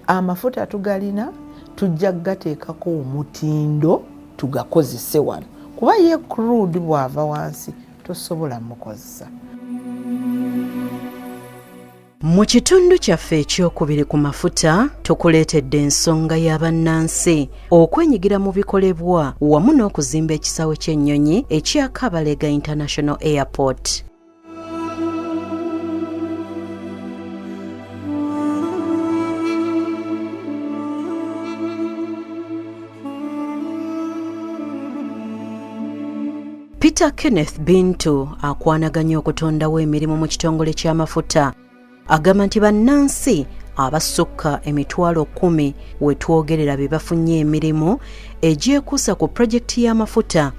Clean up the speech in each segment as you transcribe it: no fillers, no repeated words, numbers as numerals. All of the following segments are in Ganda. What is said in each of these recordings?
amafuta tugalina tujja gateekako omutindo tugakozese wano kuba ye crude bwava wansi tosobola mukozesa. Mu kitundu kyaffe ekyokubiri ku mafuta tukuleetedde ensonga y'abannansi okwenyigira mu bikolebwa wamu n'okuzimba ekisaawe ky'ennyonyi ekya Kabalega International Airport. Peter Kenneth Bintu akwanaganya okutondawo emirimu mu kitongole ky'amafuta agamba nti bannansi abasukka emitwalo 10 we twogerera be bafunye emirimu egyekuusa ku pulojekiti y'amafuta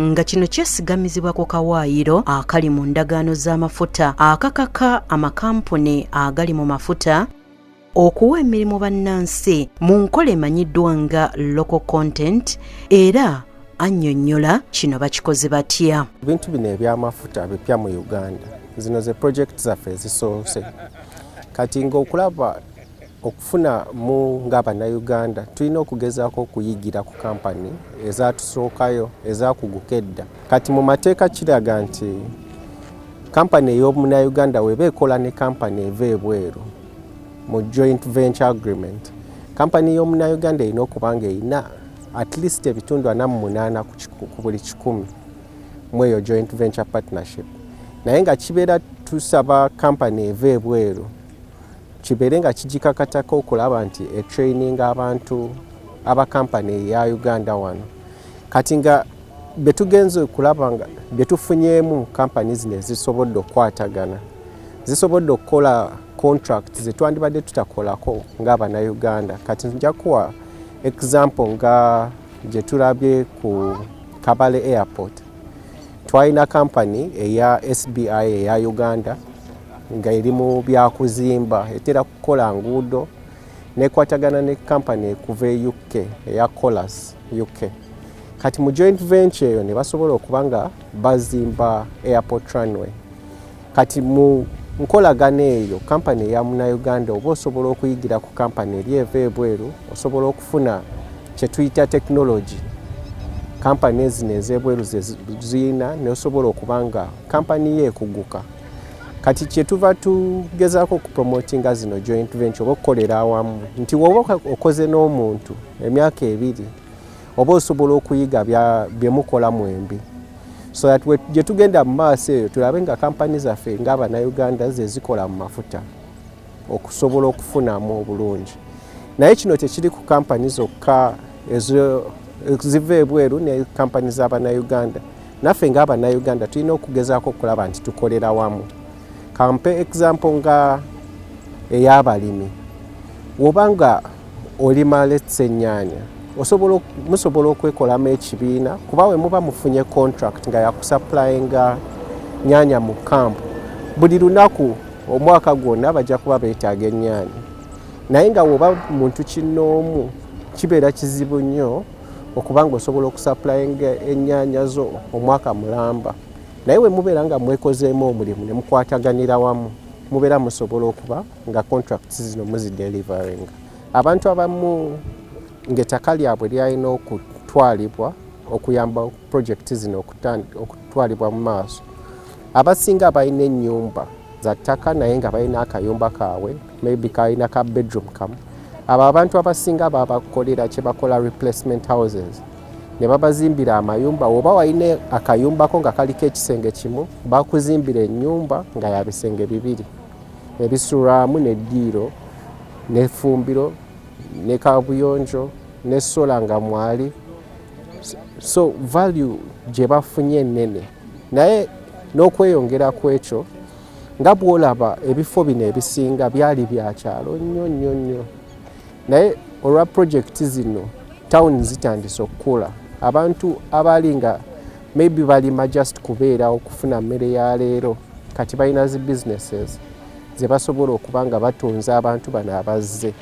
nga kino kyesigamizibwa ku kawaayiro akali mu ndagaano z'amafuta akakaka amakampuni agali mu mafuta okuwa emirimu bannansi mu nkola emanyiddwa nga local content era annyonnyola kino bakikoze batya. Ebintu bino ebyamafuta bipya mu Uganda zino ze project zaffe zisoose kati ng'okulaba okufuna mu ng'Abannayuganda tulina okugezaako okuyigira ku kampani ezatusookayo ezakugukedda. Kati mu mateeka kiraga nti kampani ey'Omunnayuganda weba ekola ne kampani eva ebweru mu joint venture agreement, kampani y'Omunnayuganda erina okuba nga erina at least ebitundu 48 ku buli 100 mu eyo joint venture partnership. Naye nga kibeera tusaba kampani eva ebweru kibeere nga kigikakatako okulaba nti etraining abantu aba kampani ya Uganda wano. Kati nga betugenze okulaba nga byetufunyeemu kampani zino ezisobodde okukwatagana zisobodde okukola contract zetwandibadde tutakolako ng'Abannayuganda. Kati nja kuwa example nga gye tulabye ku Kabale Airport. Twalina kampani eya SBI eya Uganda nga eri mu byakuzimba etera kukola nguudo nekwatagana ne kampani kuva e UK eya Colas UK. Kati mu joint venture eyo ne basobola okuba nga bazimba airport runway. Kati mu nkolagana eyo kampani eya Munnayuganda oba osobola okuyigira ku kampani eri eva ebweru osobola okufuna kye tuyita technology. Kampani ezino ez'ebweru ziyina neosobola okuba nga kampani ye ekuguka. Kati kye tuva tugezaako okupromotinga zino joint venture oba okukolera awamu nti woba okoze n'omuntu emyaka 2 oba osobola okuyiga bye mukola mwembi so that gye tugenda mu maaso eyo tulabe nga kampani zaffe ng'Abannayuganda ze zikola mu mafuta okusobola okufunamu obulungi. Naye kino tekiri ku kampani zokka ziva ebweru ne kampani z'Abannayuganda. Naffe ng'Abannayuganda tulina okugezaako okulaba nti tukolera wamu. Kampe example nga ey'abalimi. Wobanga olima letse ennyaanya musobola okwekolamu ekibiina kuba we muba mufunye contract nga yakusupplyinga nnyaanya mu kampu. Buli lunaku omwaka gwonna bajja kuba beetaaga ennyaanya. Naye nga woba muntu kinnoomu kibeera kizibu nnyo okuba nga osobola okusupplyinga ennyaanya zo omwaka mulamba. Naye we mubeera nga mwekozeemu omulimu ne mukwataganira wamu mubeera musobola okuba nga contracts zino muzidelivering. Abantu abamu ng'ettaka lyabwe lyalina okutwalibwa okuyamba project zino okutwalibwa mu maaso. Abasinga balina ennyumba za ttaka naye nga balina akayumba kaabwe maybe kalina ka bedroom kamu. Abo abantu abasinga babakolera kye bakola replacement houses ne babazimbira amayumba oba walina akayumbako nga kaliko ekisenge kimu bakuzimbira ennyumba nga ya bisenge 2 ebisulwamu n'eddiiro n'effumbiro ne kabuyonjo ne sola nga mwali. So value gye bafunye ennene. Naye n'okweyongera ku ekyo nga bw'olaba ebifo bino ebisinga byali bya kyalo nnyo. Naye olwa project zino town zitandise okukula. Abantu abali nga maybe balima just kubeera okufuna mmere ya leero kati balina zi businesses ze basobola okuba nga batunza abantu bano abazze.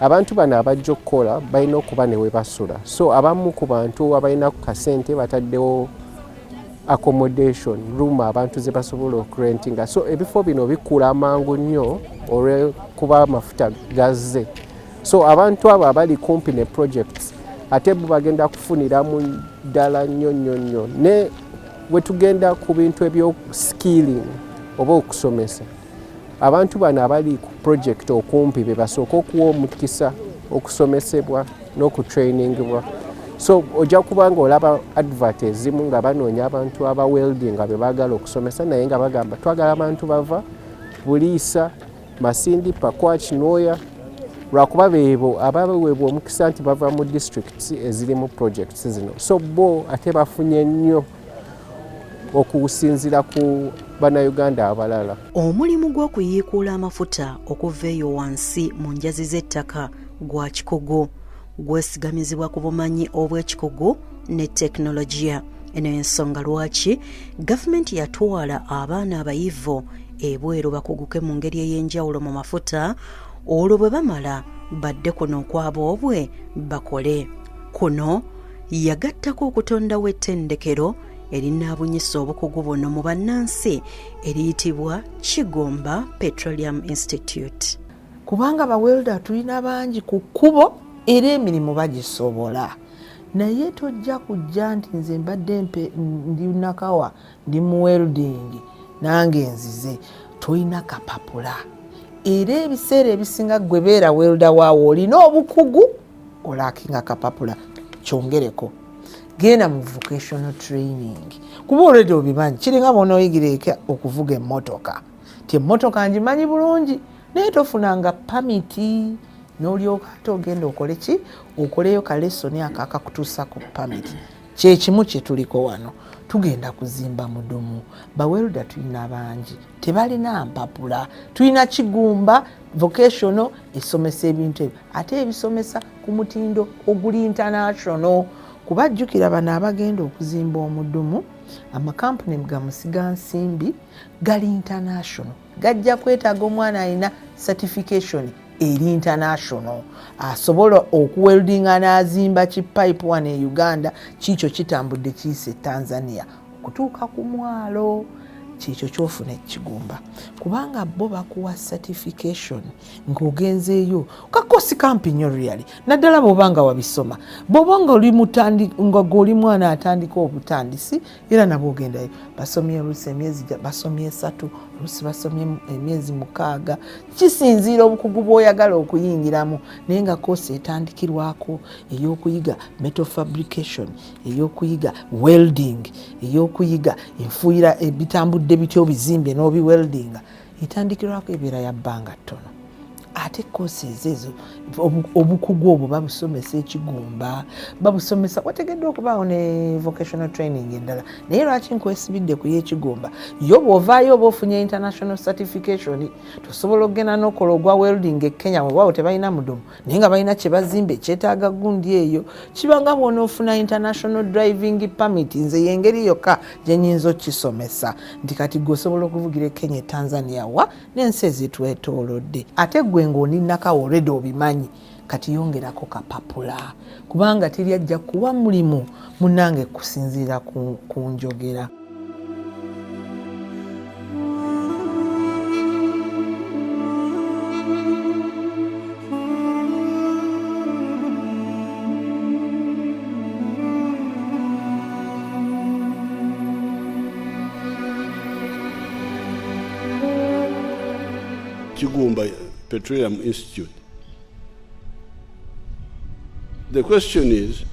Abantu bano abajja okukola balina okuba ne we basula. So abamu ku bantu abalina ku kasente bataddewo accommodation room abantu ze basobola okurentinga. So ebifo bino bikula amangu nnyo olw'ekuba amafuta gazze so abantu abo abali kumpi ne projects ate bo bagenda kufuniramu ddala nnyo ne wetugenda ku bintu skilling oba okusomesa abantu bano abali ku project okumpi be basooka okuwa omukisa okusomesebwa n'okutrainingibwa. So ojja kuba nga olaba advert ezimu nga banoonya abantu aba welding nga be baagala okusomesa naye nga bagamba twagala abantu bava Buliisa, Masindi, Pakwach, Noya lwakuba beebo abaweebwa omukisa nti bava mu districts ezirimu projects zino. So bo ate bafunye nnyo okusinziira ku bannayuganda abalala. Omulimu gw'okuyiikuula amafuta okuva eyo wansi mu njazi z'ettaka gwa kikugu gwesigamizibwa ku bumanyi obw'ekikugu ne tekinologiya. Eno ensonga lwaki gavumenti yatwala abaana abayivu ebweru bakuguke mu ngeri ey'enjawulo mu mafuta olwo bwe bamala badde kuno okwaboobwe bakole. Kuno yagattako okutondawo ettendekero erinaabunyisa obukugu buno mu bannansi eriyitibwa Kigomba Petroleum Institute. Kubanga bawelda tulina bangi ku kkubo era emirimu bagisobola, naye tojja kujja nti nze mbadde ndi nakawa ndi mu welding nange nzize, toyina kapapula. Era ebiseera ebisinga gwe beera welda waawo olina obukugu olakinga kapapula. Kyongereko genda mu vocational training kuba olwedde obimanyi kiringa bw'onooyigireko okuvuga emmotoka ti emmotoka ngimanyi bulungi naye tofunanga pamiti n'olyoka ate ogenda okole ki okoleyo kalesoni akakutuusa ku pamiti. Kyekimu kye tuliko wano tugenda kuzimba mudumu. Bawelda tulina bangi tebalina mpapula. Tulina Kigumba vocational esomesa ebintu ebyo ate ebisomesa ku mutindo oguli international. Kubajjukira bano abagenda okuzimba omudumu amakampuni gamusiga nsimbi gali international, gajja kwetaaga omwana alina certification eri international asobola okuweldinga n'azimba kipipe wano e Uganda kiikyo kitambudde kiyise Tanzania okutuuka ku mwalo. Kiikyo kyofuna Kigumba kubanga bo bakuwa certification ng'ogenzeeyo kakosi kampi nnyo really naddala bw'obanga wabisoma bw'obanga oli nga goli mwana atandika obutandisi era nabo ogendayo basomye oluusi emyezi basomye 3 oluusi basomye emyezi 6 kisinziira obukugu bw'oyagala okuyingiramu naye nga kosi etandikirwako ey'okuyiga metal fabrication, ey'okuyiga welding, ey'okuyiga enfuuyira ebitambudde bityo bizimbe n'obi welding etandikirwako ebeera ya bbanga ttono. Ate kosi ezo obukugu obwo babusomesa Ekigumba babusomesa wategeddwa okubaawo ne vocational training endala naye lwaki nkwesibidde ku y'Ekigumba yo bw'ovaayo oba ofunye international certification tosobola okgenda n'okola ogwa welding e Kenya webaawo tebalina mudumu naye nga balina kye bazimba ekyetaaga gundi eyo kibanga bw'onoofuna international driving permit nze y'engeri yokka gye nnyinza okukisomesa nti kati gwe osobola okuvugira e Kenya e Tanzania wa n'ensi ezitwetoolodde ate gwe ng'oninakawo already obimanyi kati yongerako kapapula kubanga teri ajja kuwa mulimu munnange kusinziira ku njogera. Kigumba Petroleum Institute. The question is,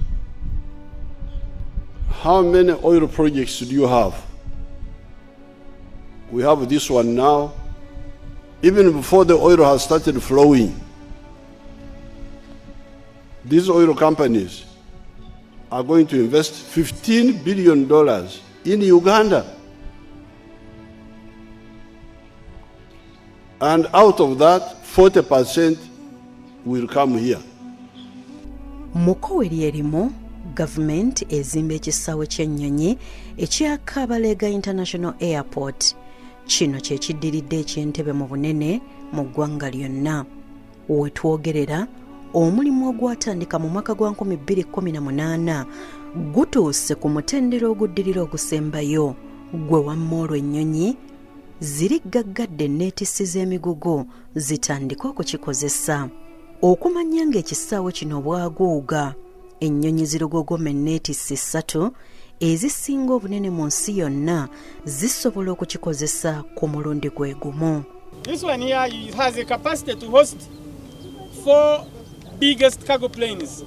how many oil projects do you have? We have this one now. Even before the oil has started flowing, these oil companies are going to invest $15 billion in Uganda. And out of that, 40% will come here. Muko erimu gavumenti ezimba ekisaawe ky'ennyonyi ekya Kabalega International Airport. Kino kye kiddiridde eky'entebe mu bunene mu ggwanga lyonna. Wetwogerera omulimu ogwatandika mu mwaka gwa 2018 gutuuse ku mutendera oguddirira ogusembayo gwe wamma olwo ennyonyi ziri gaggadde neetisi z'emigugu zitandika okukikozesa. okumanya ng'ekisaawe kino bwaguuga ennyonyi zirogogoma enneetissi 3 ezisinga obunene mu nsi yonna zisobola okukikozesa ku mulundi gwe gumu. This one here has a capacity to host 4 biggest cargo planes.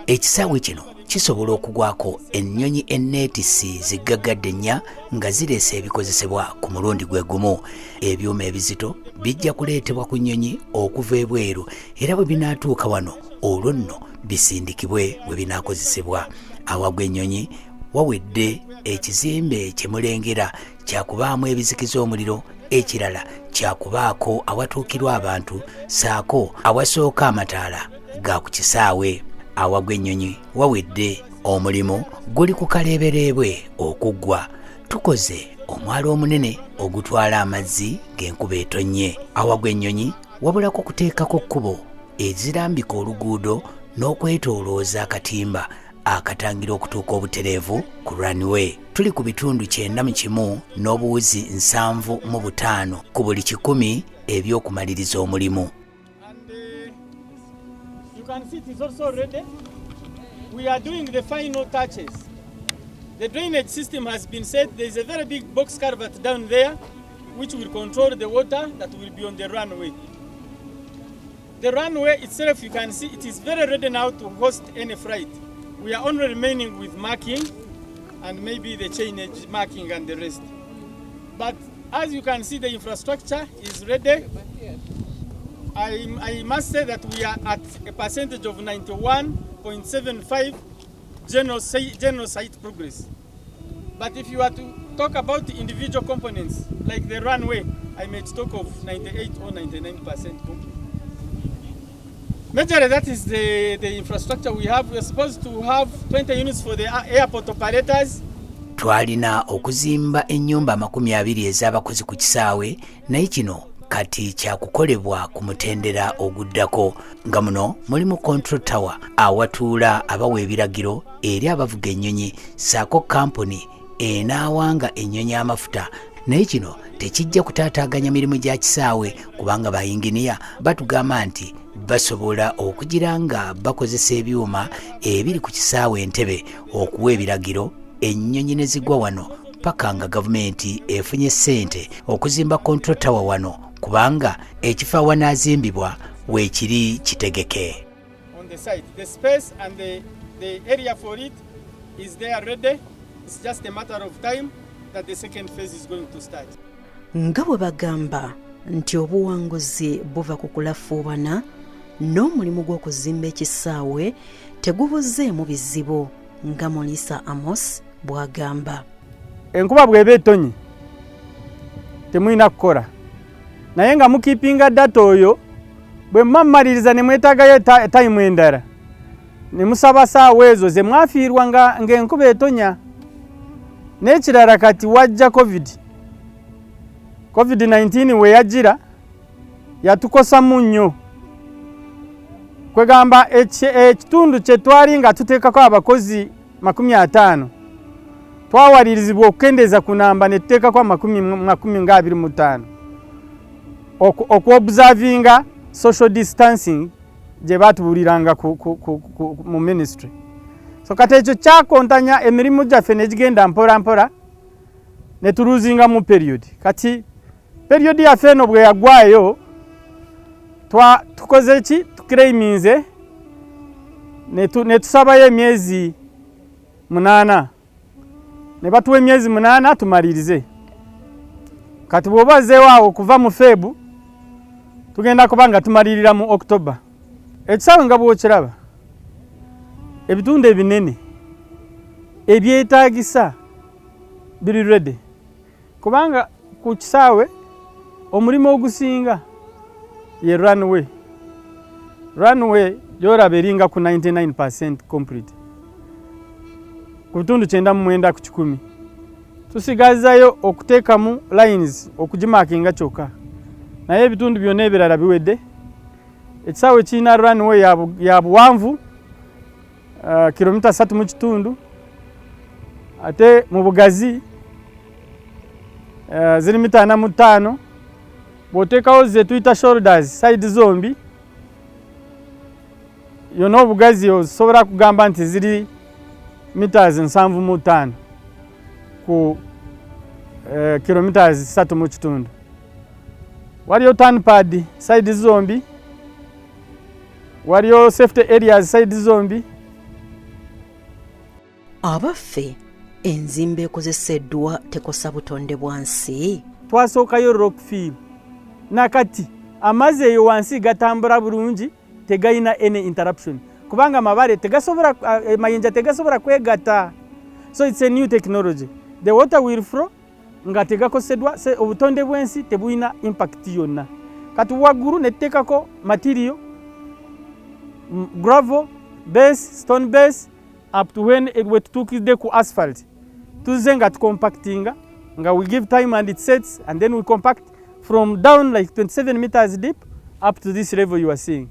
Ekisaawe kino kisobola okugwako ennyonyi enneetissi ziggagadde 4 nga zireese ebikozesebwa ku mulundi gwe gumu. Ebyuma ebizito bijja kuleetebwa ku nnyonyi okuva ebweru era bwe binaatuuka wano olwo nno bisindikibwe bwe binaakozesebwa. Awagwa ennyonyi wawedde ekizimbe kye mulengera kyakubaamu ebizikiza omuliro, ekirala kyakubaako awatuukirwa abantu saako awasooka amataala ga ku kisaawe. Awagwa ennyonyi wawedde omulimu guli ku kaleebereebwe okuggwa. Tukoze omwalo omunene ogutwala amazzi g'enkuba etonnye. Awagwa ennyonyi wabulako kuteekako kkubo ezirambika oluguudo n'okwetoolooza akatimba akatangira okutuuka obutereevu ku runway. Tuli ku bitundu 91 n'obuwuzi 75 ku buli 100 eby'okumaliriza omulimu. You can see it is also ready. We are doing the final touches. The drainage system has been set. There is a very big box culvert down there which will control the water that will be on the runway. The runway itself, you can see it is very ready now to host any flight. We are only remaining with marking and maybe the chainage marking and the rest. But as you can see, the infrastructure is ready. I must say that we are at a percentage of 91.75 general site progress. But if you are to talk about the individual components, like the runway, I may talk of 98 or 99%. Majorly, that is the infrastructure we have. We are supposed to have 20 units for the airport operators. Twalina okuzimba ennyumba 20 ez'abakozi ku kisaawe, naye kino kati kyakukolebwa ku mutendera oguddako, nga muno mulimu control tower awatuula abawa ebiragiro eri abavuga ennyonyi saako kampuni enaawanga ennyonyi amafuta. Naye kino tekijja kutaataaganya mirimu gya kisaawe kubanga bayinginiya batugamba nti basobola okugira nga bakozesa ebyuma ebiri ku kisaawe Entebbe okuwa ebiragiro ennyonyi ne zigwa wano paka nga gavumenti efunye ssente okuzimba control tower wano kubanga ekifo awanaazimbibwa weekiri kitegeke. On the site, the space and the area for it is there ready. It's just a matter of time that the second phase is going to start. Nga bwe bagamba nti obuwanguzi buva ku kulafuubana n'omulimu gw'okuzimba ekisaawe tegubuzeemu bizibu nga Mulisa Amos bw'agamba. Enkuba bw'eba etonye temulina kukola, naye nga mukipinga data oyo bwe mmamaliriza ne mwetaagayo tayimu endala ne musaba saawa ezo ze mwafiirwa ng'enkuba etonya. N'ekirala kati wajja COVID-19 we yajjira yatukosamu nnyo. Kwegamba ekitundu kye twali nga tuteekako abakozi 50 twawalirizibwa okukendeeza ku namba ne tuteekako 25 okuobservinga social distancing gye baatubuliranga mu ministry. So kati ekyo kyakontanya emirimu gyaffe ne gigenda mpola mpola ne tuluzinga mu period. Kati period yaffe eno bwe yagwayo tukoze ki tuclaiminze ne tusabayo emyezi 8 ne batuwa emyezi 8 tumalirize. Kati bw'obazeewo awo okuva mu Febu tugenda kubanga tumalirira mu October. Ekisaawe nga bw'okiraba ebitundu ebinene ebyetaagisa biri ready kubanga ku kisaawe omulimu ogusinga ye runway. Runway yoraba eringa ku 99% complete ku bitundu 99 ku 100. Tusigazayo okuteekamu lines okugimakinga kyokka, naye ebitundu byonna ebirala biwedde. Ekisaawe kirina runway ya buwanvu kilomita 3 mu kitundu, ate mu bugazi ziri mita 4 mu 5. Bw'oteekawo ze tuyita shoulders side zombi yonna obugazi osobola kugamba nti ziri meters 7.5 ku kilometers 3.5. Waliyo turnpad side zombi, waliyo safety areas side zombi. Abaffe enzimba ekozeseddwa tekosa butonde bwansi. Twasookayo rockfill nakati amazzi eyo wansi gatambula bulungi tegayina any interruption kubanga amabale tegasobola mayinja tegasobola kwegatta. So it's a new technology. The water will flow nga tegakoseddwa obutonde bwensi tebuyina impact yonna. Kati waggulu nettekako material gravel base, stone base up to when it wetutukidde ku asphalt tuze nga tucompactinga nga we give time and it sets and then we compact from down like 27 meters deep up to this level you are seeing.